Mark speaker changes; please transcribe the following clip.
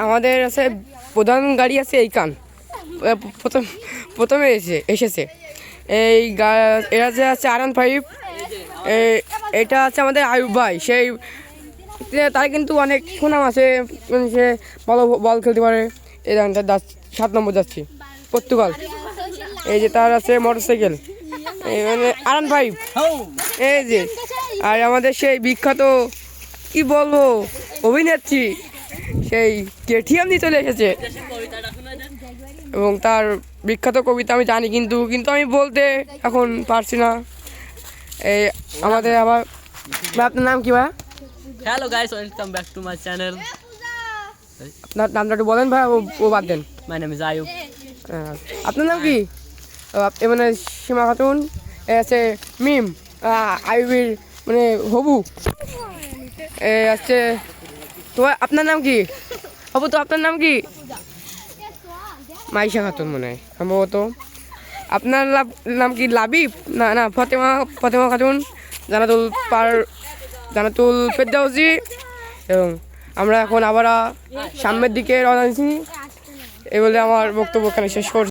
Speaker 1: আমাদের আছে প্রধান গাড়ি আছে এইখান প্রথমে এসেছে এরা যে আছে R15। এটা আছে আমাদের আয়ুব ভাই, সেই তার কিন্তু অনেক সুনাম আছে, সে ভালো বল খেলতে পারে। এই ধরনের 7 নম্বর যাচ্ছি পর্তুগাল। এই যে তার আছে মোটরসাইকেল, মানে R15। এই যে আর আমাদের সেই বিখ্যাত কি বলবো অভিনেত্রী, সেই KTM দিয়ে চলে এসেছে, এবং তার বিখ্যাত কবিতা আমি জানি, কিন্তু আমি বলতে এখন পারছি না। এই আমাদের আবার আপনার নাম কি ভাই?
Speaker 2: Hello guys, welcome back to my channel.
Speaker 1: আপনার নামটা একটু বলেন ভাই, ও বাদ দেন।
Speaker 2: My name is Ayub.
Speaker 1: আপনার নাম কি? মানে সীমা খাতুন আছে মিম, আয়ুবের মানে হবু আছে। তো আপনার নাম কি হবু? তো আপনার নাম কি? মাইশা খাতুন মনে হয় সম্ভবত। আপনার নাম কি লাবিব? না ফতেমা খাতুন, জানাতুল ফেরদাউসি। এবং আমরা এখন আবার সামনের দিকে রওনা দিচ্ছি। এই বলে আমার বক্তব্য এখানে শেষ করছি।